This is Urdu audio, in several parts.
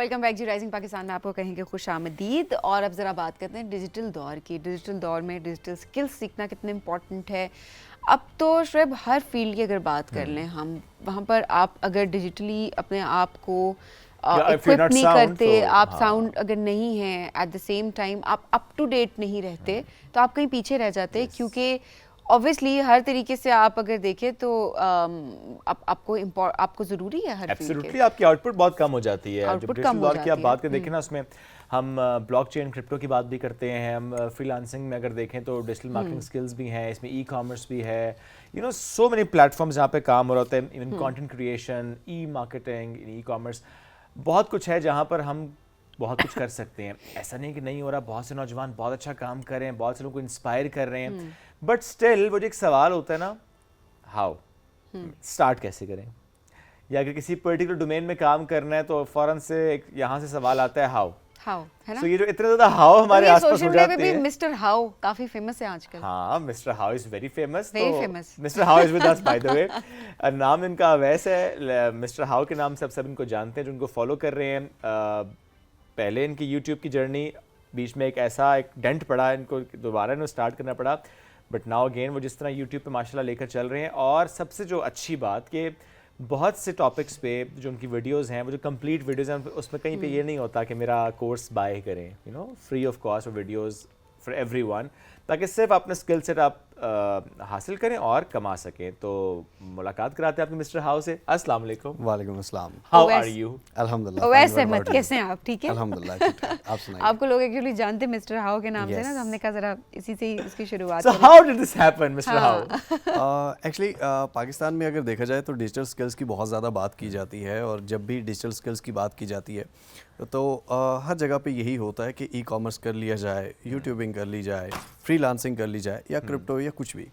ویلکم بیک جی رائزنگ پاکستان میں آپ کو کہیں گے خوش آمدید. اور اب ذرا بات کرتے ہیں ڈیجیٹل دور کی. ڈیجیٹل دور میں ڈیجیٹل اسکلس سیکھنا کتنے امپورٹنٹ ہے. اب تو شعیب ہر فیلڈ کی اگر بات کر لیں ہم, وہاں پر آپ اگر ڈیجیٹلی اپنے آپ کو اکوپ نہیں کرتے, آپ ساؤنڈ اگر نہیں ہیں, ایٹ دا سیم ٹائم آپ اپ ٹو ڈیٹ نہیں رہتے, تو آپ کہیں پیچھے رہ جاتے. کیونکہ اوبویسلی ہر طریقے سے آپ اگر دیکھیں تو آپ کو ضروری ہے ہر ایبسلیوٹلی آپ کی آؤٹ پٹ بہت کم ہو جاتی ہے. جب ڈیجیٹل دور کی آپ بات کریں دیکھیں نا, اس میں ہم بلاک چین کرپٹو کی بات بھی کرتے ہیں, ہم فری لانسنگ میں اگر دیکھیں تو ڈیجیٹل مارکیٹنگ سکلز بھی ہیں, اس میں ای کامرس بھی ہے, you know so many platforms جہاں پہ کام ہو رہا ہوتا ہے, even content creation, e marketing, e commerce, بہت کچھ ہے جہاں پر ہم بہت کچھ کر سکتے ہیں. ایسا نہیں کہ نہیں ہو رہا, بہت سے نوجوان بہت اچھا کام کر رہے ہیں, بہت سے لوگوں کو انسپائر کر رہے ہیں, بٹ اسٹل وہ جو ایک سوال ہوتا ہے نا, ہاؤ اسٹارٹ کیسے کریں, یا اگر کسی پرٹیکولر ڈومین میں کام کرنا ہے تو فوراً سے یہاں سے سوال آتا ہے ہاؤ. سو یہ جو اتنے زیادہ ہاؤ ہمارے آس پاس ہو جاتے ہیں. مسٹر ہاؤ کافی فیمس ہے آج کل. ہاں, mister how is very famous. Mister how is with us by the way. نام ان کا اویس ہے, مسٹر ہاؤ کے نام سے سب ان کو جانتے ہیں جو ان کو فالو کر رہے ہیں. پہلے ان کی یوٹیوب کی جرنی بیچ میں ایک ڈنٹ پڑا, ان کو دوبارہ انہوں اسٹارٹ کرنا پڑا, بٹ ناؤ اگین وہ جس طرح یوٹیوب پہ ماشاء اللہ لے کر چل رہے ہیں. اور سب سے جو اچھی بات کہ بہت سے ٹاپکس پہ جو ان کی ویڈیوز ہیں, وہ جو کمپلیٹ ویڈیوز ہیں, اس میں کہیں پہ یہ نہیں ہوتا کہ میرا کورس بائی کریں, you know free of cost videos for everyone, تاکہ صرف اپنا اسکل سیٹ آپ حاصل کریں اور کما سکیں. تو ملاقات کراتے ہیں آپ کے مسٹر ہاؤ سے. السلام علیکم. وعلیکم السلام. How are you? الحمدللہ. اویس احمد کیسے ہیں آپ؟ ٹھیک ہے الحمدللہ ٹھیک ہے. آپ سنائیں. آپ کو لوگ ایکچولی جانتے ہیں مسٹر ہاؤ کے نام سے نا, تو ہم نے کہا ذرا اسی سے اس کی شروعات کریں. So how did this happen, mister Hao? Actually Pakistan میں اگر دیکھا جائے تو ڈیجیٹل اسکلس کی بہت زیادہ بات کی جاتی ہے, اور جب بھی ڈیجیٹل اسکلس کی بات کی جاتی ہے تو ہر جگہ پہ یہی ہوتا ہے کہ ای کامرس کر لیا جائے, یوٹیوبنگ کر لی جائے, فری لانسنگ کر لی جائے, یا کرپٹو یا کچھ بھی,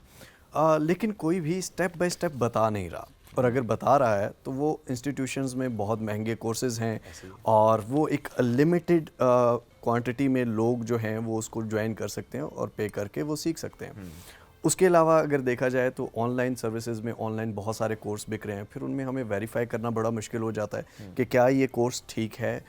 لیکن کوئی بھی اسٹیپ بائی اسٹیپ بتا نہیں رہا. اور اگر بتا رہا ہے تو وہ انسٹیٹیوشنز میں بہت مہنگے کورسز ہیں, اور وہ ایک لمیٹڈ کوانٹٹی میں لوگ جو ہیں وہ اس کو جوائن کر سکتے ہیں اور پے کر کے وہ سیکھ سکتے ہیں. اس کے علاوہ اگر دیکھا جائے تو آن لائن سروسز میں آن لائن بہت سارے کورس بک رہے ہیں, پھر ان میں ہمیں ویریفائی کرنا بڑا مشکل ہو جاتا ہے کہ کیا یہ کورس ٹھیک ہے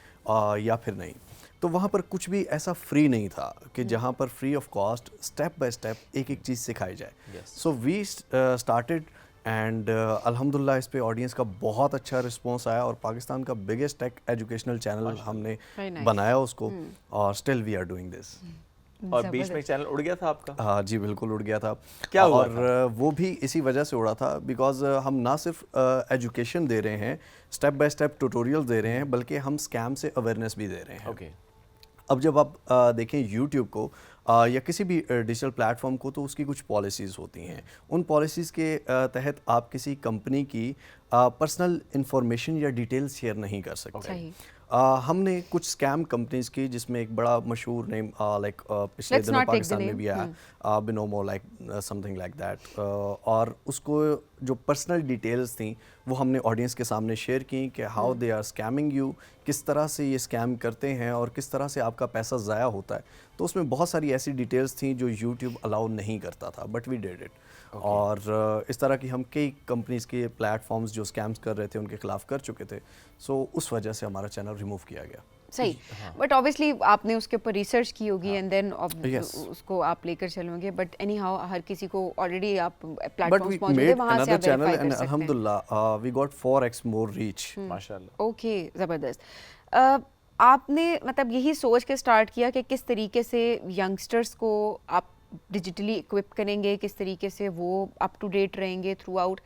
یا پھر نہیں. تو وہاں پر کچھ بھی ایسا فری نہیں تھا کہ جہاں پر free of cost step by step ایک ایک چیز سکھائی جائے. سو وی اسٹارٹیڈ, اینڈ الحمدللہ اس پہ آڈینس کا بہت اچھا رسپانس آیا, اور پاکستان کا بگیسٹ ٹیک ایجوکیشنل چینل ہم نے بنایا اس کو, اور still we are doing this. اور بیچ میں چینل اڑ گیا تھا آپ کا؟ ہاں جی بالکل اڑ گیا تھا. کیا ہوا؟ اور وہ بھی اسی وجہ سے اڑا تھا بیکاز ہم نہ صرف ایجوکیشن دے رہے ہیں, اسٹیپ بائی اسٹیپ ٹیوٹوریل دے رہے ہیں, بلکہ ہم اسکیم سے اویئرنیس بھی دے رہے ہیں. اوکے. اب جب آپ دیکھیں یوٹیوب کو یا کسی بھی ڈیجیٹل پلیٹ فارم کو, تو اس کی کچھ پالیسیز ہوتی ہیں. ان پالیسیز کے تحت آپ کسی کمپنی کی پرسنل انفارمیشن یا ڈیٹیلز شیئر نہیں کر سکتے. ہم نے کچھ اسکیم کمپنیز کی, جس میں ایک بڑا مشہور نیم لائک پچھلے دنوں پاکستان میں بھی آیا, بنومو like something like that, اور اس کو جو پرسنل ڈیٹیلز تھیں وہ ہم نے آڈینس کے سامنے شیئر کی کہ how they are scamming you, کس طرح سے یہ اسکیم کرتے ہیں اور کس طرح سے آپ کا پیسہ ضائع ہوتا ہے. تو اس میں بہت ساری ایسی ڈیٹیلز تھیں جو یوٹیوب الاؤ نہیں کرتا تھا, بٹ وی ڈیڈ اٹ. اور اس طرح کی ہم کئی کمپنیز کے پلیٹ فارمز جو اسکیمز کر رہے تھے ان کے خلاف کر چکے تھے. سو اس وجہ سے ہمارا چینل ریموو کیا گیا. صحیح, بٹ اوبیسلی آپ نے اس کے اوپر ریسرچ کی ہوگی, اینڈ دین اس کو آپ لے کر چلیں گے. بٹ اینی ہاؤ ہر کسی کو آلریڈی آپ پلیٹ فارمز موجود ہیں, وہاں سے آپ ویریفائی کر سکتے ہیں. الحمدللہ we got 4x more reach. ماشاءاللہ. اوکے, زبردست. آپ نے مطلب یہی سوچ کے اسٹارٹ کیا کہ کس طریقے سے ینگسٹرس کو آپ ڈیجیٹلی اکوپ کریں گے, کس طریقے سے وہ اپ ٹو ڈیٹ رہیں گے throughout.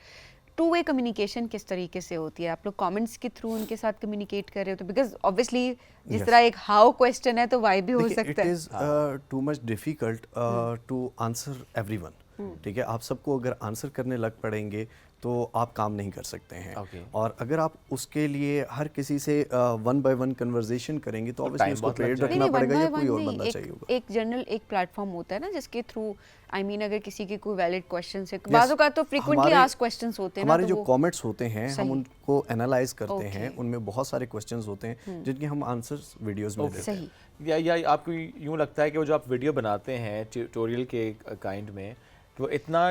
Two way communication کس طریقے سے ہوتی ہے؟ آپ لوگ کامنٹس کے تھرو ان کے ساتھ کمیونیکیٹ کر رہے ہو, تو بیکاز اوبویسلی جس طرح ایک ہاؤ کویسچن ہے تو وائی بھی ہو سکتا ہے. It is too much difficult to answer everyone. ٹھیک ہے, آپ سب کو اگر آنسر کرنے لگ پڑیں گے تو آپ کام نہیں کر سکتے ہیں. اور اگر آپ اس کے لیے ہر کسی سے ون بائی ون کنورزیشن کریں گے تو obviously اس کو ٹریڈ رکھنا پڑے گا یا کوئی اور بندہ چاہیے ہوگا. ایک جنرل ایک پلیٹ فارم ہوتا ہے نا جس کے تھرو آئی مین اگر کسی کے کوئی ویلڈ کویسچنس ہے, بعض اوقات تو فریکوینٹلی آسک کویسچنس ہوتے ہیں, ہمارے جو کامنٹس ہوتے ہیں ہم ان کو انالائز کرتے ہیں, ان میں بہت سارے کویسچنز ہوتے ہیں جن کے ہم آنسرز ویڈیوز میں دیتے ہیں. یا آپ کو یوں لگتا ہے کہ وہ جو آپ ویڈیو بناتے ہیں ٹیوٹوریل کے کائنڈ میں, وہ اتنا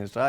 Insta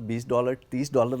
$20, $30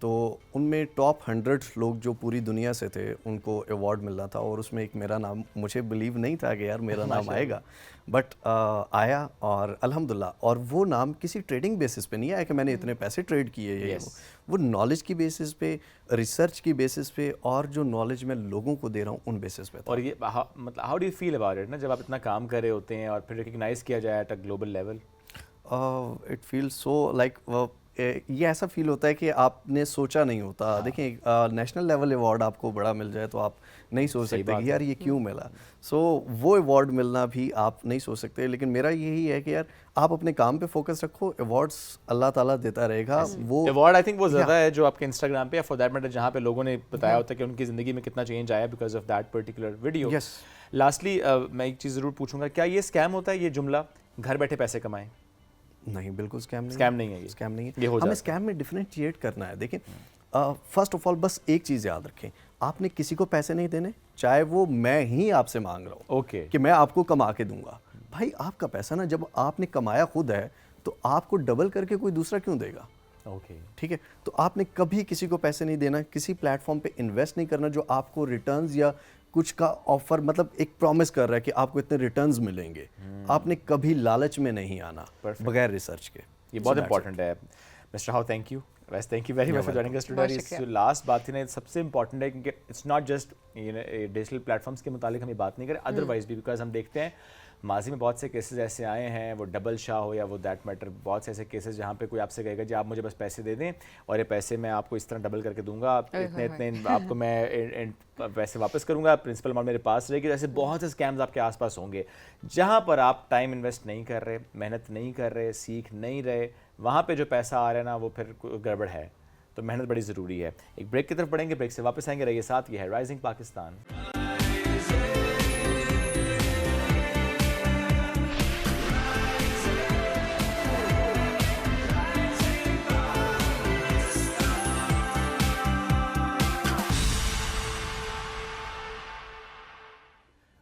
تو ان میں ٹاپ 100 لوگ جو پوری دنیا سے تھے ان کو ایوارڈ مل رہا تھا, اور اس میں ایک میرا نام, مجھے بلیو نہیں تھا کہ یار میرا نام آئے گا, بٹ آیا, اور الحمدللہ. اور وہ نام کسی ٹریڈنگ بیسس پہ نہیں آیا کہ میں نے اتنے پیسے ٹریڈ کیے, یہ وہ نالج کی بیسس پہ, ریسرچ کی بیسس پہ, اور جو نالج میں لوگوں کو دے رہا ہوں ان بیسس پہ. اور یہ مطلب how do you feel about it نا, جب آپ اتنا کام کر رہے ہوتے ہیں اور پھر ریکگنائز کیا جائے at a global level? It feel so like, یہ ایسا فیل ہوتا ہے کہ آپ نے سوچا نہیں ہوتا. دیکھیں نیشنل لیول ایوارڈ آپ کو بڑا مل جائے تو آپ نہیں سوچ سکتے کہ یار یہ کیوں ملا. سو وہ ایوارڈ ملنا بھی آپ نہیں سوچ سکتے, لیکن میرا یہی ہے کہ یار آپ اپنے کام پہ فوکس رکھو, ایوارڈس اللہ تعالیٰ دیتا رہے گا. وہ ایوارڈ آئی تھنک وہ زیادہ ہے جو آپ کے انسٹاگرام پہ یا فار دیٹ میٹر جہاں پہ لوگوں نے بتایا ہوتا ہے کہ ان کی زندگی میں کتنا چینج آیا because of that particular video. Lastly میں ایک چیز ضرور پوچھوں گا, کیا یہ اسکیم ہوتا ہے یہ جملہ گھر بیٹھے پیسے کمائیں؟ نہیں, بالکل اسکیم نہیں ہے, اسکیم نہیں ہے. ہمیں اسکیم میں ڈفرینشیٹ کرنا ہے. دیکھیں فرسٹ آف آل بس ایک چیز یاد رکھیں, آپ نے کسی کو پیسے نہیں دینے, چاہے وہ میں ہی آپ سے مانگ رہا ہوں اوکے کہ میں آپ کو کما کے دوں گا. بھائی آپ کا پیسہ نا جب آپ نے کمایا خود ہے تو آپ کو ڈبل کر کے کوئی دوسرا کیوں دے گا؟ اوکے ٹھیک ہے, تو آپ نے کبھی کسی کو پیسے نہیں دینا, کسی پلیٹ فارم پہ انویسٹ نہیں کرنا جو آپ کو ریٹرنز یا کچھ کا آفر مطلب ایک پرومس کر رہا ہے کہ آپ کو اتنے ریٹرنز ملیں گے. آپ نے کبھی لالچ میں نہیں آنا بغیر ریسرچ کے. یہ بہت امپورٹنٹ ہے. مسٹر ہاؤ تھینک یو, ویسے thank you very much for joining us today. جو لاسٹ بات تھی نا سب سے امپورٹنٹ ہے کیونکہ it's not just digital platforms کے متعلق ہم یہ بات نہیں کریں, ادروائز بھی, بیکاز ہم دیکھتے ہیں ماضی میں بہت سے کیسز ایسے آئے ہیں, وہ ڈبل شاہ ہو یا وہ دیٹ میٹر, بہت سے ایسے کیسز جہاں پہ کوئی آپ سے کہے گا جی آپ مجھے بس پیسے دے دیں اور یہ پیسے میں آپ کو اس طرح ڈبل کر کے دوں گا, اتنے آپ کو میں پیسے واپس کروں گا, پرنسپل اماؤنٹ میرے پاس رہے گی. ایسے بہت سے اسکیمز آپ کے آس پاس ہوں گے جہاں پر آپ ٹائم انویسٹ نہیں کر رہے, محنت نہیں کر رہے, سیکھ نہیں رہے, وہاں پہ جو پیسہ آ رہا ہے نا وہ پھر گڑبڑ ہے. تو محنت بڑی ضروری ہے. ایک بریک کی طرف پڑھیں گے, بریک سے واپس آئیں گے, رہیے ساتھ. یہ ہے rising Pakistan.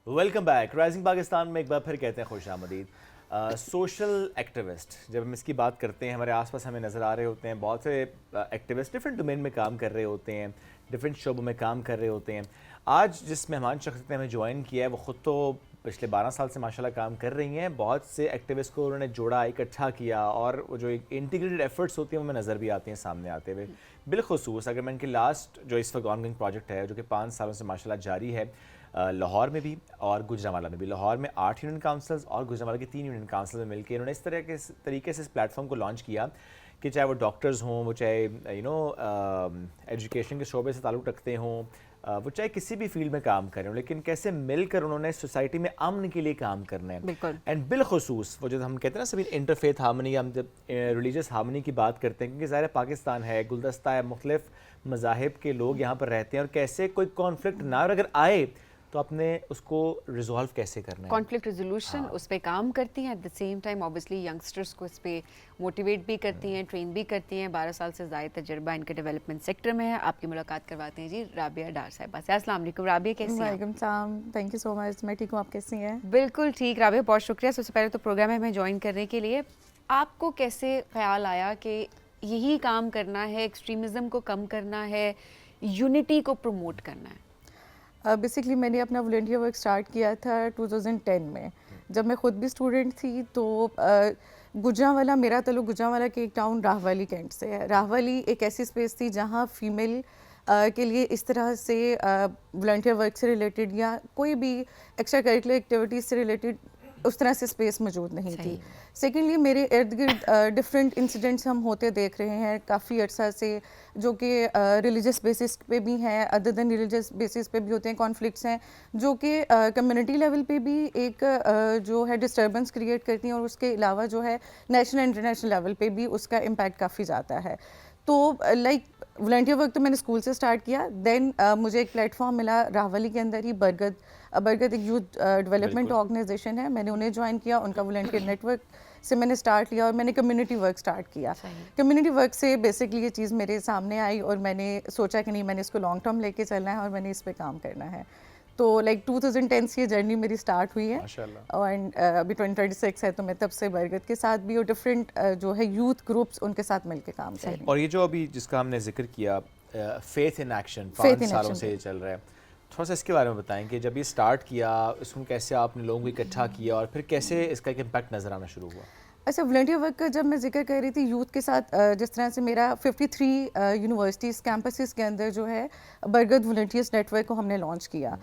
Welcome back. Rising Pakistan میں ایک بار پھر کہتے ہیں خوش آمدید. سوشل ایکٹیوسٹ, جب ہم اس کی بات کرتے ہیں ہمارے آس پاس ہمیں نظر آ رہے ہوتے ہیں بہت سے ایکٹیوسٹ, ڈفرینٹ ڈومین میں کام کر رہے ہوتے ہیں, ڈفرینٹ شعبوں میں کام کر رہے ہوتے ہیں. آج جس مہمان شخصیت نے ہمیں جوائن کیا ہے وہ خود تو پچھلے 12 سال سے ماشاءاللہ کام کر رہی ہیں. بہت سے ایکٹیوسٹ کو انہوں نے جوڑا, اکٹھا کیا, اور وہ جو انٹیگریٹڈ ایفرٹس ہوتی ہیں وہ میں نظر بھی آتی ہیں سامنے آتے ہوئے. بالخصوص اگر میں ان کی لاسٹ جو اس وقت آن گوئنگ پروجیکٹ ہے جو کہ 5 سالوں سے ماشاءاللہ جاری ہے, لاہور میں بھی اور گوجرانوالہ میں بھی. لاہور میں 8 یونین کاؤنسلز اور گوجرانوالہ کی 3 یونین کاؤنسلز میں مل کے انہوں نے اس طرح کے طریقے سے اس پلیٹ فارم کو لانچ کیا کہ چاہے وہ ڈاکٹرز ہوں, وہ چاہے ایجوکیشن کے شعبے سے تعلق رکھتے ہوں, وہ چاہے کسی بھی فیلڈ میں کام کریں ہوں, لیکن کیسے مل کر انہوں نے سوسائٹی میں امن کے لیے کام کرنا ہے. بالکل. اینڈ بالخصوص وہ جو ہم کہتے ہیں نا سبھی انٹرفیتھ ہارمنی, ہم جب ریلیجیس ہارمنی کی بات کرتے ہیں, کیونکہ ظاہر پاکستان ہے, گلدستہ ہے, مختلف مذاہب کے لوگ یہاں پر رہتے ہیں, اور کیسے کوئی کانفلکٹ نہ اگر آئے تو آپ نے اس کو ریزالو کیسے کرنا ہے. کانفلکٹ ریزولوشن اس پہ کام کرتی ہیں, at the same time obviously youngsters کو اس پہ موٹیویٹ بھی کرتی ہیں, ٹرین بھی کرتی ہیں. 12 سال سے زائد تجربہ ان کے ڈیولپمنٹ سیکٹر میں ہے. آپ کی ملاقات کرواتے ہیں جی رابعہ ڈار صاحبہ سے. السلام علیکم رابعہ, کیسی ہیں؟ وعلیکم السلام, تھینک یو سو مچ. میں ٹھیک ہوں, آپ کیسی ہیں؟ بالکل ٹھیک رابعہ, بہت شکریہ. سب سے پہلے تو پروگرام میں ہمیں جوائن کرنے کے لیے. آپ کو کیسے خیال آیا کہ یہی کام کرنا ہے, ایکسٹریمزم کو کم کرنا ہے, یونٹی کو پروموٹ کرنا ہے؟ بیسکلی میں نے اپنا والنٹیئر ورک اسٹارٹ کیا تھا 2010 میں, جب میں خود بھی اسٹوڈنٹ تھی. تو گجرانوالہ, میرا تعلق گجرانوالہ کے ایک ٹاؤن راہوالی کینٹ سے ہے. راہوالی ایک ایسی اسپیس تھی جہاں فیمیل کے لیے اس طرح سے والنٹیئر ورک سے ریلیٹڈ یا کوئی بھی ایکسٹرا کریکولر ایکٹیویٹیز سے ریلیٹڈ اس طرح سے اسپیس موجود نہیں تھی. سیکنڈلی میرے ارد گرد ڈفرینٹ انسیڈنٹس ہم ہوتے دیکھ رہے ہیں کافی عرصہ سے, جو کہ ریلیجس بیسس پہ بھی ہیں, ادر دین ریلیجس بیسس پہ بھی ہوتے ہیں, کانفلکٹس ہیں جو کہ کمیونٹی لیول پہ بھی ایک جو ہے ڈسٹربنس کریٹ کرتی ہیں, اور اس کے علاوہ جو ہے نیشنل انٹرنیشنل لیول پہ بھی اس کا امپیکٹ کافی زیادہ ہے. تو لائک والنٹیئر ورک تو میں نے اسکول سے اسٹارٹ کیا, دین مجھے ایک پلیٹ فارم ملا راہوالی کے اندر ہی, برگد ایک یوتھ ڈیولپمنٹ آرگنائزیشن ہے, میں نے انہیں جوائن کیا, ان کا والنٹیئر نیٹ ورک سے میں نے اسٹارٹ لیا, اور میں نے کمیونٹی ورک اسٹارٹ کیا. کمیونٹی ورک سے بیسکلی یہ چیز میرے سامنے آئی, اور میں نے سوچا کہ نہیں, میں نے اس کو لانگ ٹرم لے کے چلنا ہے اور میں نے اس پہ کام کرنا ہے. تو لائک 2010 سے یہ جرنی میری اسٹارٹ ہوئی ہے ماشاءاللہ. اینڈ ابھی 2026 ہے تو میں تب سے برگد کے ساتھ بھی اور ڈفرینٹ جو ہے یوتھ گروپس ان کے ساتھ مل کے کام کر رہی ہوں. اور یہ جو ابھی جس کا ہم نے ذکر کیا فیتھ ان ایکشن 5 سالوں سے یہ چل رہا ہے, تھوڑا سا اس کے بارے میں بتائیں کہ جب یہ اسٹارٹ کیا اس میں کیسے آپ نے لوگوں کو اکٹھا کیا اور پھر کیسے اس کا ایک امپیکٹ نظر آنا شروع ہوا؟ اچھا, والنٹیئر ورک کا جب میں ذکر کر رہی تھی یوتھ کے ساتھ, جس طرح سے میرا 53 یونیورسٹیز کیمپسز کے اندر جو ہے برگد والنٹیئرس نیٹ ورک کو ہم نے لانچ کیا.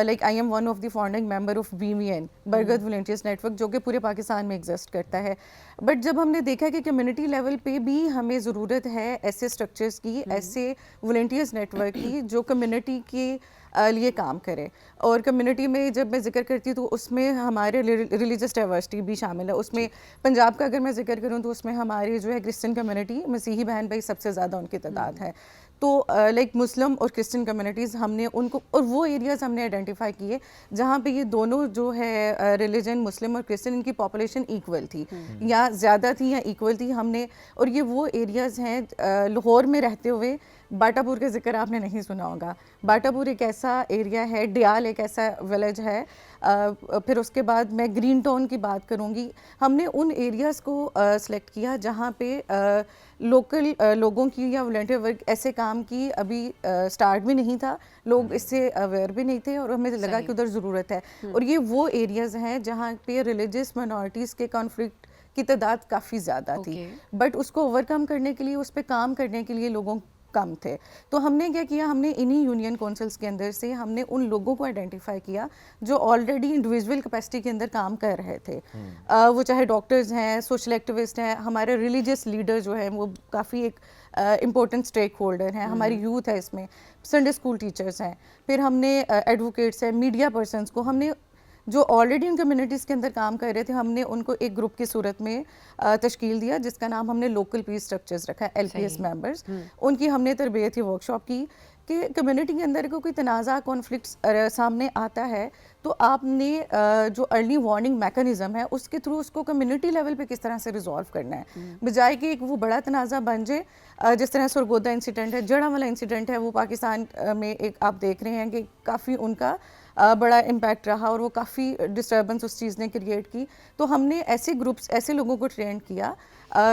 Like I am one of the founding member of BVN Bargad volunteers network, جو کہ پورے پاکستان میں ایگزسٹ کرتا ہے. بٹ جب ہم نے دیکھا کہ کمیونٹی لیول پہ بھی ہمیں ضرورت ہے ایسے اسٹرکچرس کی, ایسے والنٹیئرس نیٹ ورک کی جو کمیونٹی کے لیے کام کرے. اور کمیونٹی میں جب میں ذکر کرتی ہوں تو اس میں ہمارے ریلیجس ڈائیورسٹی بھی شامل ہے. اس میں پنجاب کا اگر میں ذکر کروں تو اس میں ہماری جو ہے کرسچن کمیونٹی, مسیحی بہن بھائی سب سے زیادہ ان کی تعداد ہے. تو لائک مسلم اور کرسچن کمیونٹیز ہم نے ان کو, اور وہ ایریاز ہم نے آئیڈینٹیفائی کیے جہاں پہ یہ دونوں جو ہے ریلیجن مسلم اور کرسچن, ان کی پاپولیشن ایکول تھی یا زیادہ تھی یا ایکول تھی. ہم نے, اور یہ وہ ایریاز ہیں لاہور میں رہتے ہوئے, باٹا پور کا ذکر آپ نے نہیں سنا ہوگا. باٹا پور ایک ایسا ایریا ہے, ڈیال ایک ایسا ولیج ہے, پھر اس کے بعد میں گرین ٹاؤن کی بات کروں گی. ہم نے ان ایریاز کو سلیکٹ کیا جہاں پہ لوکل لوگوں کی یا والنٹیئر ورک ایسے کام کی ابھی سٹارٹ بھی نہیں تھا, لوگ اس سے اویئر بھی نہیں تھے, اور ہمیں لگا کہ ادھر ضرورت ہے. اور یہ وہ ایریاز ہیں جہاں پہ ریلیجس مائنورٹیز کے کانفلکٹ کی تعداد کافی زیادہ تھی, بٹ اس کو اوور کم کرنے کے لیے, اس پہ کام کرنے کے لیے لوگوں کم تھے. تو ہم نے کیا کیا, ہم نے انہی یونین کونسلز کے اندر سے ہم نے ان لوگوں کو آئیڈینٹیفائی کیا جو آلریڈی انڈیویجول کیپیسٹی کے اندر کام کر رہے تھے. وہ چاہے ڈاکٹرز ہیں, سوشل ایکٹیوسٹ ہیں, ہمارے ریلیجیس لیڈر جو ہیں وہ کافی ایک امپورٹنٹ اسٹیک ہولڈر ہیں, ہماری یوتھ ہے اس میں, سنڈے اسکول ٹیچرز ہیں, پھر ہم نے ایڈوکیٹس ہیں, میڈیا پرسنس کو ہم نے جو آلریڈی ان کمیونٹیز کے اندر کام کر رہے تھے, ہم نے ان کو ایک گروپ کی صورت میں تشکیل دیا جس کا نام ہم نے لوکل پیس اسٹرکچرز رکھا ہے, LPS ممبرز. ان کی ہم نے تربیت یا ورکشاپ کی کہ کمیونٹی کے اندر کوئی تنازع کانفلکٹس سامنے آتا ہے تو آپ نے جو ارلی وارننگ میکانزم ہے اس کے تھرو اس کو کمیونٹی لیول پہ کس طرح سے ریزالو کرنا ہے, بجائے کہ ایک وہ بڑا تنازع بن جائے. جس طرح سرگودا انسیڈنٹ ہے, جڑا والا انسیڈنٹ ہے, وہ پاکستان میں ایک آپ دیکھ رہے ہیں کہ کافی ان کا بڑا امپیکٹ رہا اور وہ کافی ڈسٹربنس اس چیز نے کریٹ کی. تو ہم نے ایسے گروپس, ایسے لوگوں کو ٹرین کیا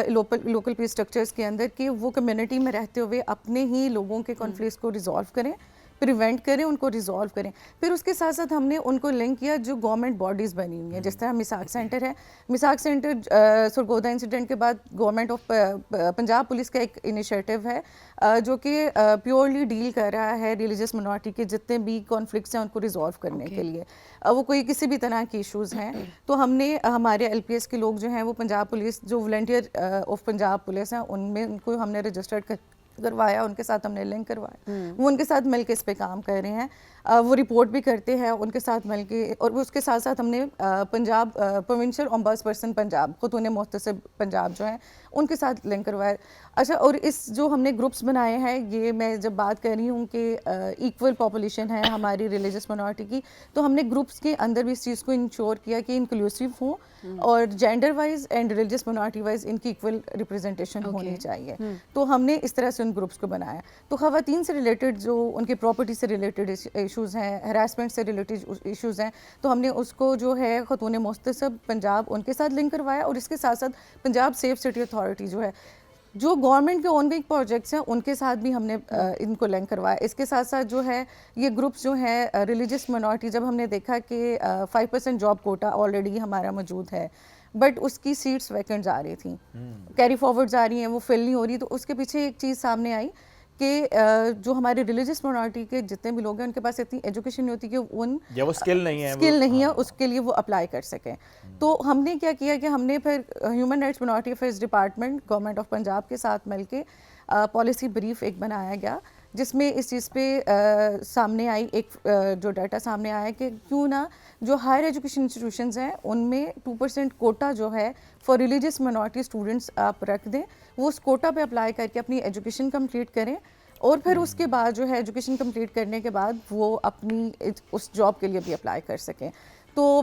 لوکل پیس اسٹرکچرز کے اندر کہ وہ کمیونٹی میں رہتے ہوئے اپنے ہی لوگوں کے کانفلکٹس کو ریزالو کریں, پریونٹ کریں, ان کو ریزالو کریں. پھر اس کے ساتھ ساتھ ہم نے ان کو لنک کیا جو گورنمنٹ باڈیز بنی ہوئی ہیں, جس طرح مساق سینٹر ہے. مساق سینٹر سرگودا انسیڈنٹ کے بعد گورنمنٹ آف پنجاب پولیس کا ایک انیشیٹو ہے جو کہ پیورلی ڈیل کر رہا ہے ریلیجس مائنورٹی کے جتنے بھی کانفلکٹس ہیں ان کو ریزالو کرنے کے لیے. وہ کوئی کسی بھی طرح کے ایشوز ہیں تو ہم نے, ہمارے LPS کے لوگ جو ہیں وہ پنجاب پولیس, جو والنٹیئر آف پنجاب پولیس ہیں, ان میں ان کو ہم نے رجسٹرڈ کروایا, ان کے ساتھ ہم نے لنک کروایا, وہ ان کے ساتھ مل کے اس پہ کام کر رہے ہیں, وہ رپورٹ بھی کرتے ہیں ان کے ساتھ مل کے. اور اس کے ساتھ ساتھ ہم نے پنجاب پروونشل اومبڈس پرسن پنجاب, خاتون محتسب پنجاب جو ہیں, ان کے ساتھ لنک کروایا. اچھا, اور اس جو ہم نے گروپس بنائے ہیں, یہ میں جب بات کر رہی ہوں کہ ایکول پاپولیشن ہے ہماری ریلیجس مائنورٹی کی, تو ہم نے گروپس کے اندر بھی اس چیز کو انشور کیا کہ انکلوسیو ہوں اور gender wise and religious minority wise ان کی ایکول ریپرزنٹیشن ہونی چاہیے. تو ہم نے اس طرح سے ان گروپس کو بنایا. تو خواتین سے ریلیٹڈ جو ان کی پراپرٹی سے ریلیٹڈ ایشوز ہیں, ہراسمنٹ سے ریلیٹڈ ایشوز ہیں, تو ہم نے اس کو جو ہے خاتون محتسب پنجاب ان کے ساتھ لنک کروایا. اور اس کے ساتھ ساتھ پنجاب سیف سٹی اتھارٹی جو ہے, جو گورنمنٹ کے آن گوئنگ پروجیکٹس ہیں, ان کے ساتھ بھی ہم نے ان کو لنک کروایا. اس کے ساتھ ساتھ جو ہے یہ گروپس جو ہیں ریلیجس مائنورٹی, جب ہم نے دیکھا کہ 5% جاب کوٹا آلریڈی ہمارا موجود ہے, بٹ اس کی سیٹس ویکنٹس آ رہی تھیں, کیری فارورڈز آ رہی ہیں, وہ فل نہیں ہو رہی. تو اس کے پیچھے ایک چیز سامنے آئی کہ جو ہمارے ریلیجس مائنورٹی کے جتنے بھی لوگ ہیں ان کے پاس اتنی ایجوکیشن نہیں ہوتی کہ ان یا وہ اسکل نہیں ہے اس کے لیے وہ اپلائی کر سکیں. تو ہم نے کیا کیا کہ ہم نے پھر human rights minority affairs department government of Punjab کے ساتھ مل کے پالیسی بریف ایک بنایا گیا, جس میں اس چیز پہ سامنے آئی, ایک جو ڈیٹا سامنے آیا کہ کیوں نہ جو ہائر ایجوکیشن انسٹیٹیوشنز ہیں ان میں 2% کوٹا جو ہے فار ریلیجس مائنورٹی اسٹوڈنٹس آپ رکھ دیں, وہ اس کوٹا پہ اپلائی کر کے اپنی ایجوکیشن کمپلیٹ کریں, اور پھر اس کے بعد جو ہے ایجوکیشن کمپلیٹ کرنے کے بعد وہ اپنی اس جاب کے لیے بھی اپلائی کر سکیں. تو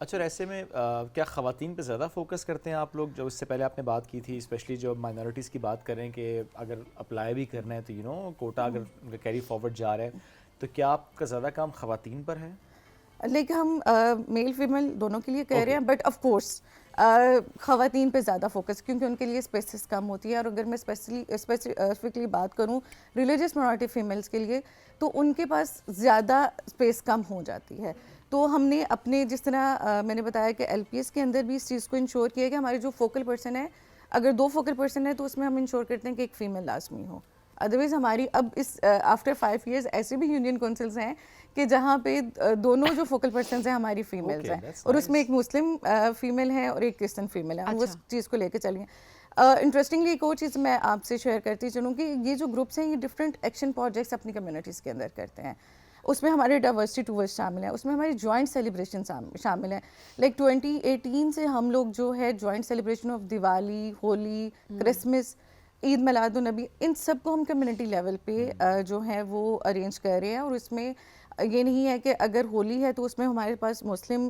اچھا، اور ایسے میں کیا خواتین پہ زیادہ فوکس کرتے ہیں آپ لوگ؟ جو اس سے پہلے آپ نے بات کی تھی اسپیشلی جو مائنورٹیز کی بات کریں کہ اگر اپلائی بھی کرنا ہے تو کوٹا اگر کیری فارورڈ جا رہا ہے تو کیا آپ کا زیادہ کام خواتین پر ہے؟ لیکن ہم میل فیمیل دونوں کے لیے کہہ رہے ہیں، بٹ آف کورس خواتین پہ زیادہ فوکس، کیونکہ ان کے لیے اسپیسز کم ہوتی ہے. اور اگر میں اسپیسیفکلی بات کروں ریلیجیس مائنورٹی فیمیلس کے لیے، تو ان کے پاس زیادہ اسپیس کم ہو جاتی ہے. تو ہم نے اپنے جس طرح میں نے بتایا کہ ایل پی ایس کے اندر بھی اس چیز کو انشور کیا کہ ہمارے جو فوکل پرسن ہے، اگر 2 فوکل پرسن ہے تو اس میں ہم انشور کرتے ہیں کہ ایک فیمیل لازمی ہو. ادروائز ہماری اب اس آفٹر 5 ایئرس ایسے بھی یونین کونسلز ہیں کہ جہاں پہ دونوں جو فوکل پرسنز ہیں ہماری فیمیلز ہیں، اور اس میں ایک مسلم فیمیل ہے اور ایک کرسچن فیمیل ہے. ہم اس چیز کو لے کے چلیے. انٹرسٹنگلی ایک اور چیز میں آپ سے شیئر کرتی چلوں کہ یہ جو گروپس ہیں یہ ڈفرینٹ ایکشن پروجیکٹس اپنی کمیونٹیز کے اندر کرتے ہیں. اس میں ہمارے ڈائیورسٹی ٹورز شامل ہیں، اس میں ہماری جوائنٹ سیلیبریشن شامل ہیں. لائک 2018 سے ہم لوگ جو ہے joint celebration of Diwali, Holi, Christmas, Eid Milad un Nabi, ان سب کو ہم کمیونٹی لیول پہ جو ہے وہ ارینج کر رہے ہیں. اور اس میں یہ نہیں ہے کہ اگر ہولی ہے تو اس میں ہمارے پاس مسلم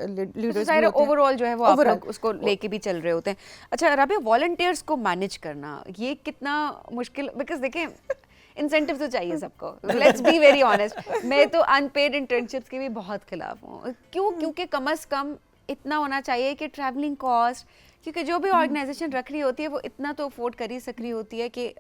لیڈرز بھی اوور آل جو ہے وہ آپ لوگ اس کو لے کے بھی چل رہے ہوتے ہیں. اچھا رابعہ، والنٹیئرس کو مینیج کرنا یہ کتنا مشکل؟ بیکاز دیکھیں انسینٹیو تو چاہیے سب کو، لیٹس بی ویری آنیسٹ. میں تو ان پیڈ انٹرنشپس کے بھی بہت خلاف ہوں. کیونکہ کم از کم اتنا ہونا چاہیے کہ ٹریولنگ کاسٹ، کیونکہ جو بھی آرگنائزیشن رکھ رہی ہوتی ہے وہ اتنا تو افورڈ کر ہی سک رہی ہوتی ہے کہ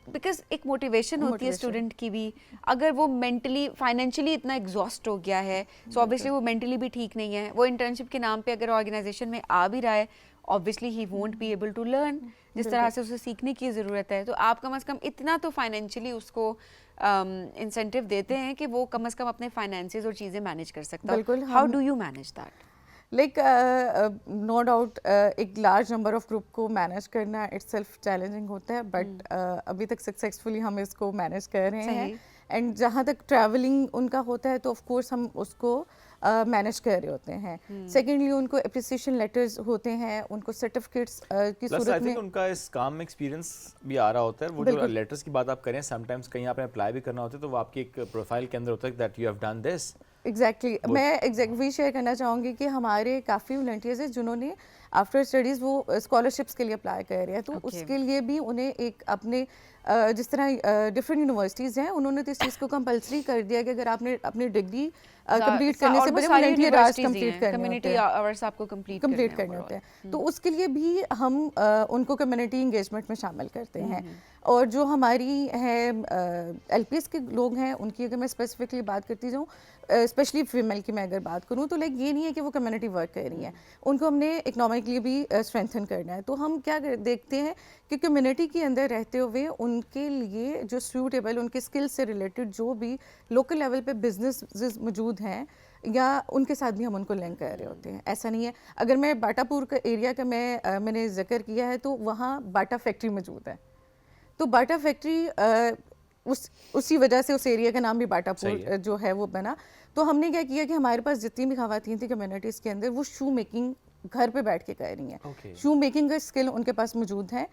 بیکاز ایک موٹیویشن ہوتی ہے اسٹوڈنٹ کی بھی. اگر وہ مینٹلی فائنینشلی اتنا ایگزاسٹ ہو گیا ہے سو آبویسلی وہ مینٹلی بھی ٹھیک نہیں ہے. وہ انٹرنشپ کے نام پہ اگر آرگنائزیشن میں آ بھی رہا ہے obviously he won't be able to learn جس طرح سے اسے سیکھنے کی ضرورت ہے. تو آپ کم از کم اتنا تو فائنینشلی اس کو انسینٹیو دیتے ہیں کہ وہ کم از کم اپنے فائنینسز اور چیزیں مینیج کر سکتا ہے. How do you manage that? Like no doubt ایک لارج نمبر آف گروپ کو مینیج کرنا اٹ سیلف چیلنجنگ ہوتا ہے، بٹ ابھی تک سکسیزفلی ہم اس کو مینیج کر رہے ہیں. اینڈ جہاں تک ٹریولنگ ان کا ہوتا ہے تو آف کورس ہم اس کو مینیج کر رہے ہوتے ہیں. سیکنڈلی ان کو اپریسیشن لیٹرز ہوتے ہیں، ان کو سرٹیفکیٹس کی صورت میں ان کا اس کام میں ایکسپیرینس بھی آ رہا ہوتا ہے. وہ جو لیٹرز کی بات آپ کریں سم ٹائمز کہیں آپ نے اپلائی بھی کرنا ہوتا ہے تو وہ آپ کی ایک پروفائل کے اندر ہوتا ہے that you have done this. Exactly میں وہی شیئر کرنا چاہوں گی کہ ہمارے کافی والنٹیئرز ہیں جنہوں نے آفٹر اسٹڈیز وہ اسکالرشپس کے لیے اپلائی کر رہے ہیں. تو اس کے لیے بھی انہیں ایک اپنے جس طرح ڈفرینٹ یونیورسٹیز ہیں انہوں نے تو اس چیز کو کمپلسری کر دیا کہ اگر آپ نے اپنی ڈگری کمپلیٹ کرنے سے پہلے والنٹیئر آورس کمپلیٹ کرنے ہوتے ہیں. تو اس کے لیے بھی ہم ان کو کمیونٹی انگیجمنٹ میں شامل کرتے ہیں. اور جو ہماری ہے ایل پی ایس کے لوگ ہیں ان کی اگر میں اسپیسیفکلی بات کرتی جاؤں، اسپیشلی فیمیل کی میں اگر بات کروں تو لائک یہ نہیں ہے کہ وہ کمیونٹی ورک کر رہی ہیں، ان کو ہم نے اکنامکلی بھی اسٹرینتھن کرنا ہے. تو ہم کیا دیکھتے ہیں کہ کمیونٹی کے اندر رہتے ہوئے ان کے لیے جو سیوٹیبل ان کے اسکل سے ریلیٹڈ جو بھی لوکل لیول پہ بزنس موجود ہیں یا ان کے ساتھ بھی ہم ان کو لنک کر رہے ہوتے ہیں. ایسا نہیں ہے اگر میں باٹا پور کا ایریا کا میں نے ذکر کیا ہے تو وہاں باٹا فیکٹری موجود ہے. تو باٹا فیکٹری اسی وجہ سے اس ایریا کا نام بھی باٹا پور جو ہے وہ بنا. تو ہم نے کیا کیا کہ ہمارے پاس جتنی بھی خواتین تھیں کمیونٹیز کے اندر وہ شو میکنگ گھر پہ بیٹھ کے کر رہی ہیں. شو میکنگ کا اسکل ان کے پاس موجود ہے.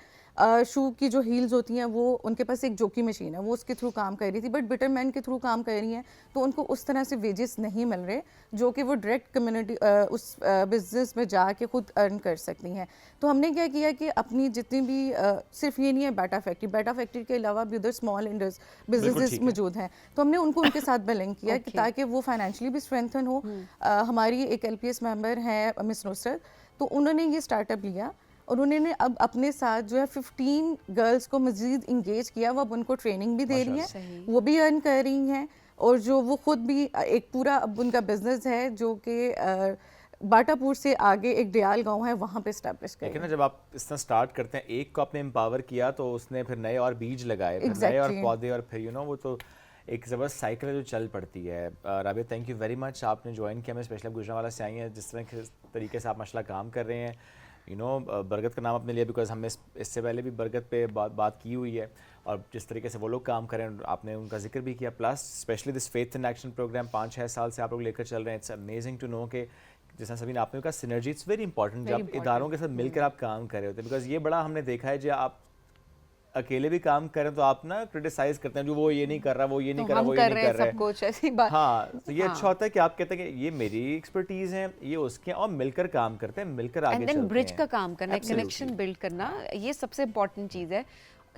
شو کی جو ہیلز ہوتی ہیں وہ ان کے پاس ایک جوکی مشین ہے وہ اس کے تھرو کام کر رہی تھی، بٹ بٹر مین کے تھرو کام کر رہی ہیں تو ان کو اس طرح سے ویجز نہیں مل رہے جو کہ وہ ڈائریکٹ کمیونٹی اس بزنس میں جا کے خود ارن کر سکتی ہیں. تو ہم نے کیا کیا کہ اپنی جتنی بھی صرف یہ نہیں ہے باٹا فیکٹری کے علاوہ بھی ادھر اسمال بزنسز موجود ہیں تو ہم نے ان کو ان کے ساتھ لنک کیا کہ تاکہ وہ فائنینشلی بھی اسٹرینتھن ہو. ہماری ایک ایل پی ایس ممبر ہے مس نصرت، تو انہوں نے یہ اسٹارٹ اپ لیا اور انہوں نے اب اپنے ساتھ جو ہے 15 گرلس کو مزید انگیج کیا. وہ اب ان کو ٹریننگ بھی دے رہی ہیں، وہ بھی ارن کر رہی ہیں، اور جو وہ خود بھی ایک پورا اب ان کا بزنس ہے جو کہ باٹا پور سے آگے ایک ڈیال گاؤں ہے وہاں پہ اسٹیبلش کیا. لیکن جب آپ اس طرح اسٹارٹ کرتے ہیں ایک کو آپ نے امپاور کیا تو اس نے پھر نئے اور بیج لگائے، پھر نئے اور پودے، اور پھر وہ تو ایک زبردست سائیکل ہے جو چل پڑتی ہے. رابعہ تھینک یو ویری مچ، آپ نے جوائن کیا. میں اسپیشلی آپ گجرانوالہ سے آئی ہیں، جس طرح کے طریقے سے آپ ماشاء اللہ کام کر رہے ہیں. برگت کا نام آپ نے لیا بیکاز ہم نے اس سے پہلے بھی برگت پہ بات کی ہوئی ہے، اور جس طریقے سے وہ لوگ کام کریں آپ نے ان کا ذکر بھی کیا. Plus especially this faith in action program 5-6 سال سے آپ لوگ لے کر چل رہے ہیں. اٹس امیزنگ ٹو نو کہ جس طرح سبھی نے آپ نے کہا سینرجی اٹس ویری امپورٹنٹ جب اداروں کے ساتھ مل کر آپ کام کر رہے ہوتے ہیں. بیکاز یہ بڑا ہم نے دیکھا ہے جو آپ اکیلے بھی کام کریں تو آپ نا کرٹیسائز کرتے ہیں جو وہ یہ نہیں کر رہا, وہ یہ نہیں کر رہا, ہم وہ کر یہ رہے نہیں ہیں کر رہے. سب کچھ ایسی بات. ہاں, تو یہ اچھا ہوتا ہے کہ آپ کہتے ہیں کہ یہ میری ایکسپرٹیز ہیں, یہ اس کے ہیں, اور مل کر کام کرتے ہیں, مل کر آگے اینڈ چلتے دین ہیں. برج کا کام کرنا, کنیکشن بلڈ کرنا, یہ سب سے امپورٹنٹ چیز ہے,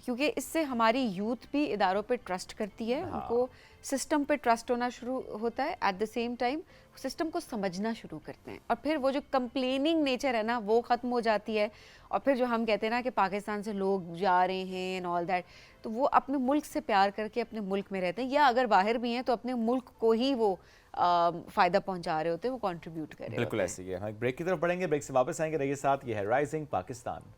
کیونکہ اس سے ہماری یوتھ بھی اداروں پہ ٹرسٹ کرتی ہے, ان کو سسٹم پہ ٹرسٹ ہونا شروع ہوتا ہے, at the same time system کو سمجھنا شروع کرتے ہیں, اور پھر وہ جو کمپلیننگ نیچر ہے نا وہ ختم ہو جاتی ہے. اور پھر جو ہم کہتے ہیں نا کہ پاکستان سے لوگ جا رہے ہیں اینڈ آل دیٹ, تو وہ اپنے ملک سے پیار کر کے اپنے ملک میں رہتے ہیں, یا اگر باہر بھی ہیں تو اپنے ملک کو ہی وہ فائدہ پہنچا رہے ہوتے ہیں, وہ کنٹریبیوٹ کر رہے ہوتے ہیں. بالکل ایسے ہی ہے. ہم ایک بریک کی طرف پڑھیں گے, بریک سے واپس آئیں گے, رہیے ساتھ. یہ ہے رائزنگ پاکستان.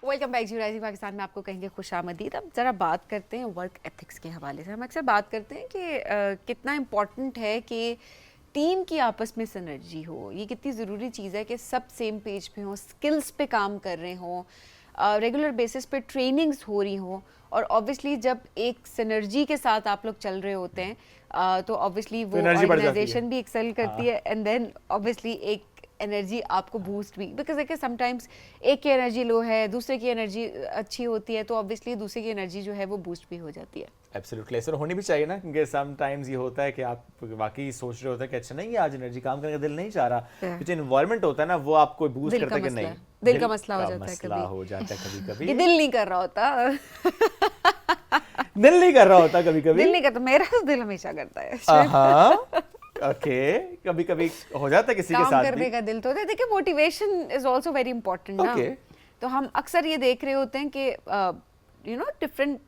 ویلکم بیک جی رائزنگ پاکستان میں آپ کو کہیں گے خوش آمدید. اب ذرا بات کرتے ہیں ورک ایتھکس کے حوالے سے. ہم اکثر بات کرتے ہیں کہ کتنا امپورٹنٹ ہے کہ ٹیم کی آپس میں سنرجی ہو, یہ کتنی ضروری چیز ہے کہ سب سیم پیج پہ ہوں, اسکلس پہ کام کر رہے ہوں, ریگولر بیسس پہ ٹریننگز ہو رہی ہوں, اور آبویسلی جب ایک سنرجی کے ساتھ آپ لوگ چل رہے ہوتے ہیں تو آبویسلی وہ آرگنائزیشن بھی ایکسل کرتی ہے, اینڈ دین آبویسلی ایک انرجی آپ کو بوسٹ بھی, بیکاز دیکھیں سم ٹائمس ایک کی انرجی لو ہے, دوسرے کی انرجی اچھی ہوتی ہے, تو آبویسلی دوسرے کی انرجی جو ہے وہ بوسٹ بھی ہو جاتی ہے. ایبسلیوٹلی ایسا ہونی بھی چاہیے نا, کیونکہ سم ٹائمز یہ ہوتا ہے کہ آپ واقعی سوچ رہے ہوتے ہیں کہ اچھا نہیں آج انرجی کام کرنے کا دل نہیں چاہ رہا, جو انوائرمنٹ ہوتا ہے نا وہ آپ کو بوسٹ کرتا ہے کہ نہیں, دل کا مسئلہ ہو جاتا ہے کبھی کبھی, یہ دل نہیں کر رہا ہوتا, دل نہیں کر رہا ہوتا کبھی کبھی, دل نہیں کرتا, میرا تو دل ہمیشہ کرتا ہے. ہاں اوکے, کبھی کبھی ہو جاتا ہے کسی کے ساتھ کام کرنے کا دل تو ہوتا ہے. دیکھیں motivation is also very important نا, تو ہم اکثر یہ دیکھ رہے ہوتے ہیں کہ یو نو ڈفرینٹ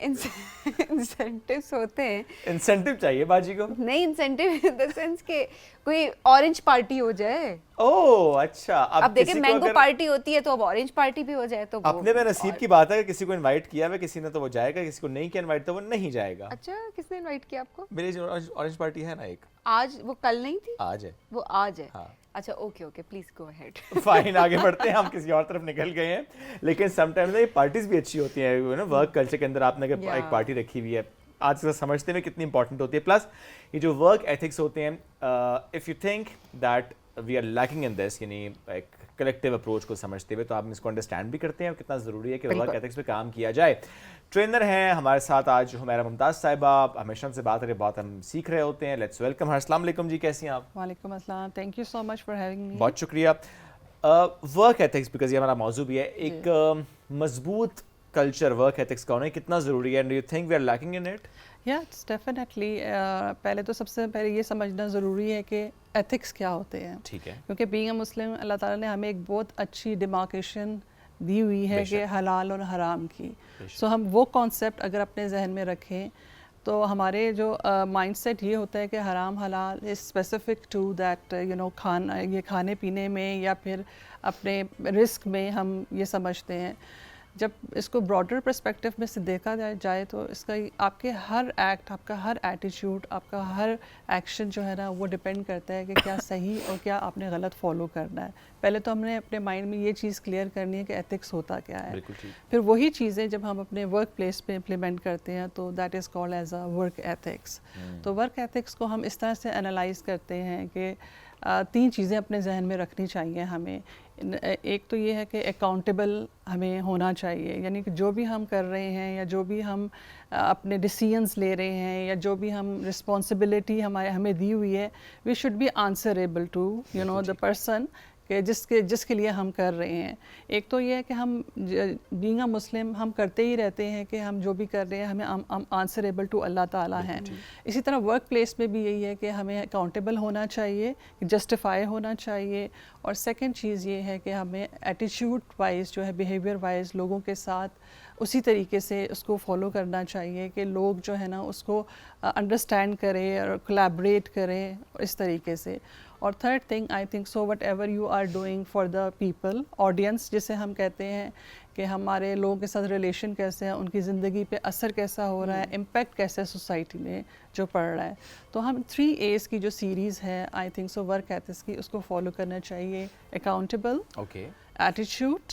انسینٹیوز ہوتے ہیں. انسینٹیو چاہیے باجی کو, نہیں انسینٹیو ان دا سینس کہ کوئی اورنج پارٹی ہو جائے. اوہ اچھا, اب دیکھیں مینگو پارٹی ہوتی ہے تو اب اورنج پارٹی بھی ہو جائے تو اپنے میں نصیب کی بات ہے کہ کسی کو انوائٹ کیا ہے کسی نے تو وہ جائے گا, کسی کو نہیں کیا انوائٹ تو وہ نہیں جائے گا. اچھا کس نے انوائٹ کیا آپ کو؟ میری جو اورنج پارٹی ہے نا ایک, آج, وہ کل نہیں تھی, آج ہے, وہ آج ہے. اچھا okay okay, please go ahead. Fine, آگے بڑھتے ہیں, ہم کسی اور طرف نکل گئے ہیں. لیکن سم ٹائمز یہ پارٹیز بھی اچھی ہوتی ہیں نا, ورک کلچر کے اندر آپ نے ایک پارٹی رکھی ہوئی ہے, آج سے سمجھتے ہیں کتنی امپورٹنٹ ہوتی ہے. پلس یہ جو ورک ایتھکس ہوتے ہیں, if you think that we are lacking in this, یعنی ایک کلیکٹیو اپروچ کو سمجھتے ہوئے, تو آپ اس کو انڈرسٹینڈ بھی کرتے ہیں کتنا ضروری ہے کہ ورک ایتھکس پہ کام کیا جائے. ٹرینر ہیں ہمارے ساتھ آج حمیرہ ممتاز صاحبہ, ہمیشہ ہم سے بات کرے بہت ہم سیکھ رہے ہوتے ہیں. لیٹس ویلکم ہر. السلام علیکم جی, کیسی ہیں آپ؟ وعلیکم السلام, thank you so much for having me. بہت شکریہ. ورک ایتھکس, بیکاز یہ ہمارا موضوع بھی ہے, ایک مضبوط کلچر ورک ایتھکس کا ہونا کتنا ضروری ہے, and you think we are lacking in it? Yes definitely. پہلے تو سب سے پہلے یہ سمجھنا ضروری ہے کہ ایتھکس کیا ہوتے ہیں. ٹھیک ہے, کیونکہ بینگ اے مسلم اللہ تعالیٰ نے ہمیں ایک بہت اچھی ڈیمارکیشن دی ہوئی ہے کہ حلال اور حرام کی. سو ہم وہ کانسیپٹ اگر اپنے ذہن میں رکھیں تو ہمارے جو مائنڈ سیٹ یہ ہوتا ہے کہ حرام حلال is specific to that you know یہ کھانے پینے میں یا پھر اپنے رزق میں ہم یہ سمجھتے ہیں. جب اس کو براڈر پرسپیکٹو میں سے دیکھا جائے تو اس کا آپ کے ہر ایکٹ, آپ کا ہر ایٹیچیوڈ, آپ کا ہر ایکشن جو ہے نا وہ ڈپینڈ کرتا ہے کہ کیا صحیح اور کیا آپ نے غلط فالو کرنا ہے. پہلے تو ہم نے اپنے مائنڈ میں یہ چیز کلیئر کرنی ہے کہ ایتھکس ہوتا کیا ہے. پھر وہی چیزیں جب ہم اپنے ورک پلیس پہ امپلیمنٹ کرتے ہیں تو that is called as a work ethics. تو ورک ایتھکس کو ہم اس طرح سے انالائز کرتے ہیں کہ 3 چیزیں اپنے ذہن میں رکھنی چاہیے ہمیں. ایک تو یہ ہے کہ اکاؤنٹیبل ہمیں ہونا چاہیے, یعنی کہ جو بھی ہم کر رہے ہیں یا جو بھی ہم اپنے ڈیسیژنس لے رہے ہیں یا جو بھی ہم رسپانسبلٹی ہمیں دی ہوئی ہے, we should be answerable to you know the person کہ جس کے لیے ہم کر رہے ہیں. ایک تو یہ ہے کہ ہم بینگ اے مسلم ہم کرتے ہی رہتے ہیں کہ ہم جو بھی کر رہے ہیں ہمیں آنسریبل ٹو اللہ تعالیٰ ہیں. اسی طرح ورک پلیس میں بھی یہی ہے کہ ہمیں اکاؤنٹیبل ہونا چاہیے, جسٹیفائی ہونا چاہیے. اور سیکنڈ چیز یہ ہے کہ ہمیں ایٹیچیوڈ وائز جو ہے بیہیویئر وائز لوگوں کے ساتھ اسی طریقے سے اس کو فالو کرنا چاہیے کہ لوگ جو ہے نا اس کو انڈرسٹینڈ کریں اور کولیبریٹ کریں اس طریقے سے. اور third thing I think so whatever you are doing for the people, audience جسے ہم کہتے ہیں کہ ہمارے لوگوں کے ساتھ ریلیشن کیسے ہیں, ان کی زندگی پہ اثر کیسا ہو رہا ہے, امپیکٹ کیسا ہے سوسائٹی میں جو پڑ رہا ہے. تو ہم 3 A's کی جو سیریز ہے آئی تھنک سو ورک ایتھکس کی, اس کو فالو کرنا چاہیے. اکاؤنٹیبل, ایٹیچیوڈ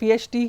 PhD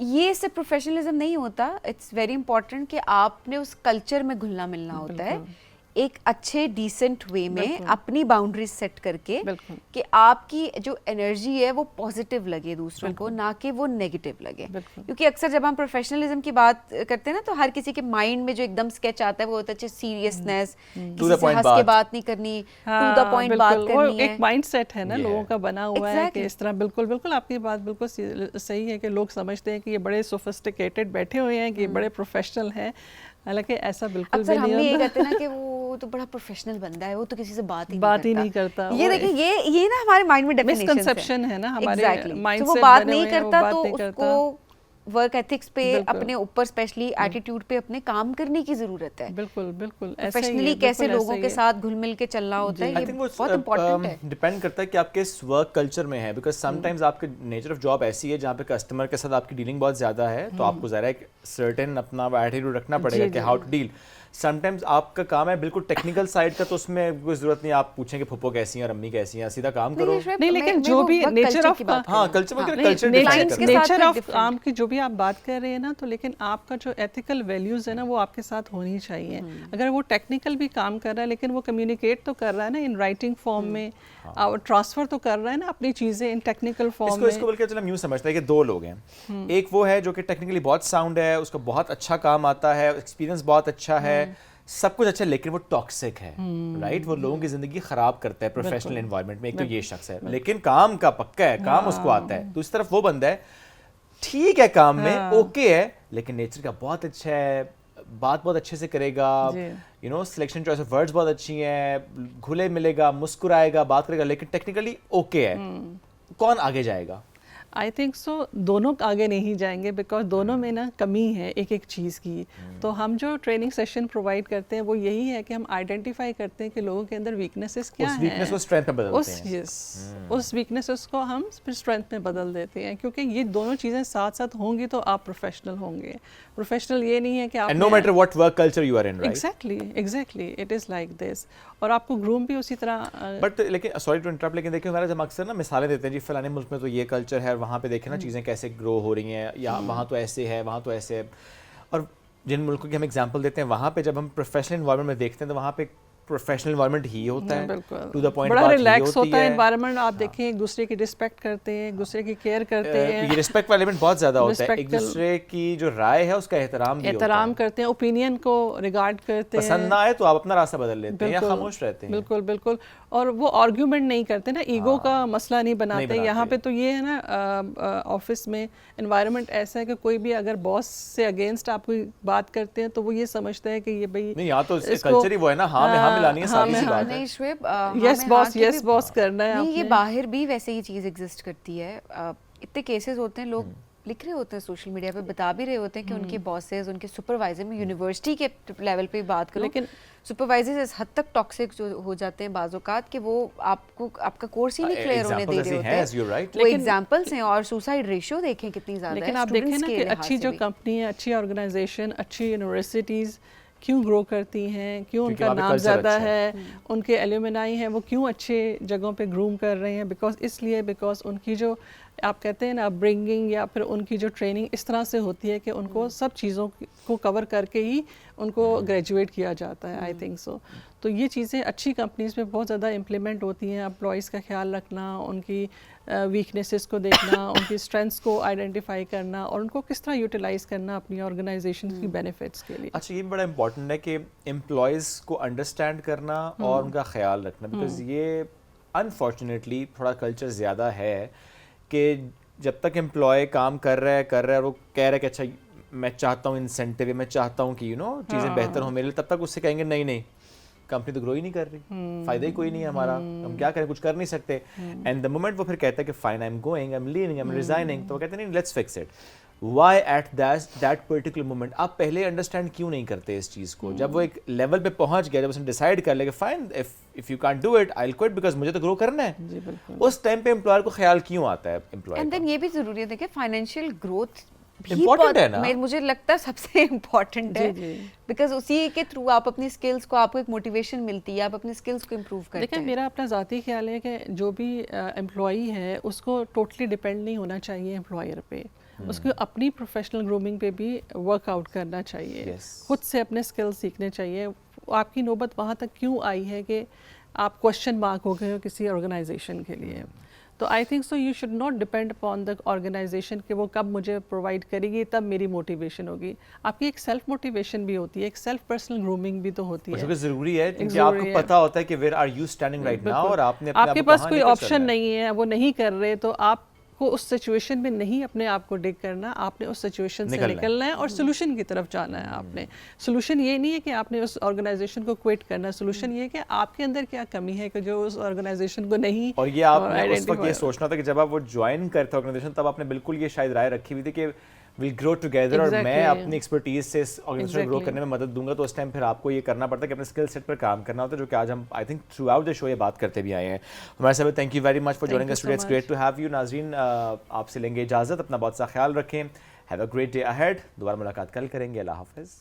یہ صرف پروفیشنلزم نہیں ہوتا, اٹس ویری امپورٹنٹ کہ آپ نے اس کلچر میں گھلنا ملنا ہوتا ہے ایک اچھے ڈیسنٹ وے میں, اپنی باؤنڈریز سیٹ کر کے کہ آپ کی جو انرجی ہے وہ پازیٹیو لگے دوسروں کو, نہ کہ وہ نیگیٹو لگے. کیونکہ اکثر جب ہم پروفیشنلزم کی بات کرتے ہیں نا, تو ہر کسی کے مائنڈ میں جو ایک دم اسکیچ آتا ہے وہ ہوتا ہے سیریسنیس, کسی سے ہنس کے بات نہیں کرنی, ٹو دا پوائنٹ بات کرنی ہے. ایک مائنڈ سیٹ ہے نا لوگوں کا بنا ہوا ہے کہ اس طرح. بالکل بالکل آپ کی بات بالکل صحیح ہے کہ لوگ سمجھتے ہیں کہ یہ بڑے سوفسٹیکیٹڈ بیٹھے ہوئے ہیں, کہ یہ بڑے پروفیشنل ہیں, حالانکہ ایسا بالکل بھی نہیں ہوتا. ہم یہ کہتے ہیں نا کہ وہ تو بڑا پروفیشنل بندہ ہے, وہ تو کسی سے بات ہی نہیں کرتا. یہ دیکھیں یہ نا ہمارے مائنڈ میں مسکنسیپشن ہے نا ہمارے مائنڈ سے, وہ بات نہیں کرتا تو اس کو ورک ایتھکس پہ, اپنے اوپر اسپیشلی ایٹیٹیوڈ پہ اپنے کام کرنے کی ضرورت ہے. بالکل بالکل پروفیشنلی کیسے لوگوں کے ساتھ گھل مل کے چلنا ہوتا ہے, یہ بہت امپورٹنٹ ہے. ڈپینڈ کرتا ہے کہ آپ کس ورک کلچر میں ہیں, بیکاز سم ٹائمز آپ کے نیچر آف جاب ایسی ہے جہاں پہ کسٹمر کے ساتھ آپ کی ڈیلنگ بہت زیادہ ہے, تو آپ کو ذرا ایک سرٹن اپنا ایٹیٹیوڈ رکھنا پڑے گا کہ how to deal. Sometimes آپ کا کام ہے بالکل ٹیکنیکل سائڈ کا, تو اس میں کوئی ضرورت نہیں آپ پوچھیں کہ پھپھو کیسی ہیں اور امی کیسی ہیں, سیدھا کام کرو. نہیں لیکن جو بھی نیچر آف کام کی جو بھی آپ بات کر رہے ہیں نا, تو لیکن آپ کا جو ایتھیکل ویلیوز ہے نا وہ آپ کے ساتھ ہونی چاہیے. اگر وہ ٹیکنیکل بھی کام کر رہا ہے لیکن وہ کمیونیکیٹ تو کر رہا ہے نا ان رائٹنگ فارم میں, ٹرانسفر تو کر رہا ہے نا اپنی چیزیں ان ٹیکنیکل فارم میں. اس کو بلکہ چلو ہم یوں سمجھتے ہیں کہ دو لوگ ہیں, ایک وہ ہے جو کہ ٹیکنیکلی بہت ساؤنڈ ہے, اس کا بہت اچھا کام آتا ہے, ایکسپیرینس بہت اچھا ہے, سب کچھ اچھا, لیکن وہ ٹاکسک ہے, رائٹ, وہ لوگوں کی زندگی خراب کرتا ہے پروفیشنل انوائرمنٹ میں. ایک تو یہ شخص ہے لیکن کام کا پکا ہے, کام اس کو آتا ہے. دوسری طرف وہ بندہ ہے ٹھیک ہے کام میں اوکے ہے, لیکن نیچر کا بہت اچھا ہے, بات بہت اچھے سے کرے گا, you know selection choice of words بہت اچھی ہیں, گھلے ملے گا, مسکرائے گا, بات کرے گا, لیکن ٹیکنیکلی اوکے ہے. کون آگے جائے گا؟ آئی تھنک سو دونوں آگے نہیں جائیں گے, بیکاز دونوں میں نا کمی ہے ایک ایک چیز کی. تو ہم جو ٹریننگ سیشن پرووائڈ کرتے ہیں وہ یہی ہے کہ ہم آئیڈینٹیفائی کرتے ہیں کہ لوگوں کے اندر ویکنیسز کیا ہیں, اس ویکنیسز کو ہم پھر اسٹرینتھ میں بدل دیتے ہیں, کیونکہ یہ دونوں چیزیں ساتھ ساتھ ہوں گی تو آپ پروفیشنل ہوں گے. پروفیشنل یہ نہیں ہے کہ آپ no matter what work culture you are in, right? Exactly it is like this. اور آپ کو گروم بھی اسی طرح. بٹ لیکن سوری ٹو انٹرپٹ, لیکن دیکھیں ہمارا جب اکثر نا مثالیں دیتے ہیں جی فلانے ملک میں تو یہ کلچر ہے, وہاں پہ دیکھیں نا چیزیں کیسے گرو ہو رہی ہیں, یا وہاں تو ایسے ہے, وہاں تو ایسے ہے. اور جن ملکوں کی ہم ایگزامپل دیتے ہیں وہاں پہ جب ہم پروفیشنل انوائرمنٹ میں دیکھتے ہیں تو وہاں پہ پروفیشنل انوائرمنٹ ہی ہوتا ہے, ٹو دا پوائنٹ, بڑا ریلیکس ہوتا ہے انوائرمنٹ. آپ دیکھیں ایک دوسرے کی رسپیکٹ کرتے ہیں, ایک دوسرے کی کیئر کرتے ہیں, یہ رسپیکٹ والا ایلیمنٹ بہت زیادہ ہوتا ہے. ایک دوسرے کی جو رائے ہے اس کا احترام کرتے ہیں, اوپینین کو ریگارڈ کرتے ہیں. پسند نہ آئے تو آپ اپنا راستہ بدل لیتے ہیں یا خاموش رہتے ہیں. بالکل بالکل. اور وہ آرگیومنٹ نہیں کرتے نا, ایگو کا مسئلہ نہیں بناتے. یہاں پہ تو یہ ہے نا آفس میں انوائرمنٹ ایسا ہے کہ کوئی بھی اگر باس سے اگینسٹ آپ کوئی بات کرتے ہیں تو وہ یہ سمجھتا ہے کہ یہ بھائی نہیں, یہاں تو کلچر ہی وہ ہے نا, ہاں میں ہاں ملانی ہے, ساری سی بات ہے. یس باس کرنا ہے. یہ باہر بھی ویسے ہی چیز ایگزسٹ کرتی ہے. اتنے کیسز ہوتے ہیں, لوگ لکھ رہے ہوتے ہیں سوشل میڈیا پہ, بتا بھی رہے ہوتے ہیں کہ ان کے باسز, ان کے سپروائزر, میں یونیورسٹی کے لیول پہ بات کروں, لیکن سپروائزر اس حد تک ٹاکسک جو ہو جاتے ہیں بعض اوقات کہ وہ آپ کا کورس ہی نہیں کلیئر ہونے دے رہے ہوتے ہیں. وہ ایگزامپلس ہیں. اور سوسائڈ ریشو دیکھیں کتنی زیادہ ہے. لیکن آپ دیکھیں نا کہ اچھی جو کمپنی ہے, اچھی آرگنائزیشن, اچھی یونیورسٹیز کیوں گرو کرتی ہیں, کیوں ان کا نام زیادہ ہے, ان کے ایلومنائی ہیں وہ کیوں اچھے جگہوں پہ گروم کر رہے ہیں, بیکاز ان کی جو آپ کہتے ہیں نا اپ برنگنگ یا پھر ان کی جو ٹریننگ اس طرح سے ہوتی ہے کہ ان کو سب چیزوں کو کور کر کے ہی ان کو گریجویٹ کیا جاتا ہے. آئی تھنک سو. تو یہ چیزیں اچھی کمپنیز میں بہت زیادہ امپلیمنٹ ہوتی ہیں. امپلائیز کا خیال رکھنا, ان کی ویکنیسز کو دیکھنا, ان کی اسٹرینتھس کو آئیڈینٹیفائی کرنا اور ان کو کس طرح یوٹیلائز کرنا اپنی آرگنائزیشن کی بینیفٹس کے لیے. اچھا, یہ بھی بڑا امپورٹنٹ ہے کہ امپلائیز کو انڈرسٹینڈ کرنا اور ان کا خیال رکھنا, بیکاز یہ انفارچونیٹلی تھوڑا کلچر زیادہ ہے کہ جب تک امپلائی کام کر رہا ہے اور وہ کہہ رہا ہے کہ اچھا میں چاہتا ہوں انسینٹیو, میں چاہتا ہوں کہ یو نو چیزیں بہتر ہوں میرے لیے, تب تک اس سے کہیں گے نہیں کمپنی تو گرو ہی نہیں کر رہی, فائدہ ہی کوئی نہیں ہے ہمارا, ہم کیا کریں, کچھ کر نہیں سکتے. اینڈ دا مومنٹ وہ پھر کہتا ہے کہ fine I am going, I am leaving, I am resigning, تو وہ کہتے ہیں نہیں let's fix it. Why at that particular moment آپ پہلے انڈرسٹینڈ کیوں نہیں کرتے اس چیز کو؟ جب وہ ایک لیول پہ پہنچ گیا, جب اس نے ڈیسائیڈ کر لیا کہ fine if you can't do it I will quit because مجھے تو گرو کرنا ہے, اس ٹائم پہ امپلائر کو خیال کیوں آتا ہے امپلائر. اینڈ دین یہ بھی ضروری ہے کہ فائنینشیل گروتھ امپورٹنٹ ہے نا, مجھے لگتا ہے سب سے امپورٹنٹ ہے, بیکاز اسی کے تھرو آپ اپنی اسکلس کو, آپ کو ایک موٹیویشن ملتی ہے, آپ اپنی اسکلس کو امپروو کرتے ہیں. لیکن میرا اپنا ذاتی خیال ہے کہ جو بھی امپلائی ہے اس کو ٹوٹلی ڈپینڈ نہیں ہونا چاہیے امپلائر پہ. اس کو اپنی پروفیشنل گرومنگ پہ بھی ورک آؤٹ کرنا چاہیے, خود سے اپنے اسکل سیکھنے چاہیے. آپ کی نوبت وہاں تک کیوں آئی ہے کہ آپ کوشچن مارک ہو گئے ہو کسی آرگنائزیشن کے لیے؟ تو I think so you should not depend upon the organization کہ وہ کب مجھے پرووائڈ کرے گی تب میری موٹیویشن ہوگی. آپ کی ایک سیلف موٹیویشن بھی ہوتی ہے, ایک سیلف پرسنل گرومنگ بھی تو ہوتی ہے. ضروری ہے کہ آپ کو پتہ ہوتا ہے کہ where are you standing right now, اور آپ نے آپ کے پاس کوئی آپشن نہیں ہے, وہ نہیں کر رہے, تو آپ کو اس سچویشن میں نہیں اپنے آپ کو ڈگ کرنا, آپ نے اس سچویشن سے نکلنا ہے اور سولوشن کی طرف جانا ہے. آپ نے سولوشن یہ نہیں ہے کہ آپ نے اس آرگنائزیشن کو کوئٹ کرنا ہے, سولوشن یہ ہے کہ آپ کے اندر کیا کمی ہے کہ جو اس آرگنائزیشن کو نہیں. اور یہ آپ نے اس وقت یہ سوچنا تھا کہ جب آپ وہ جوائن کرتے آرگنائزیشن تب آپ نے بالکل یہ شاید رائے رکھی ہوئی تھی کہ ویل گرو ٹوگیدر, اور میں اپنی ایکسپرٹیز سے اس آرگنائزیشن گرو کرنے میں مدد دوں گا. تو اس ٹائم پھر آپ کو یہ کرنا پڑتا ہے کہ اپنے اسکل سیٹ پر کام کرنا ہوتا ہے, جو کہ آج ہم I think throughout the show یہ بات کرتے بھی آئے ہیں. ہمارے ساتھ thank you very much for joining us today, it's great to have you. ناظرین آپ سے لیں گے اجازت, اپنا بہت سا خیال رکھیں, have a great day ahead. دوبارہ ملاقات کل کریں گے, اللہ حافظ.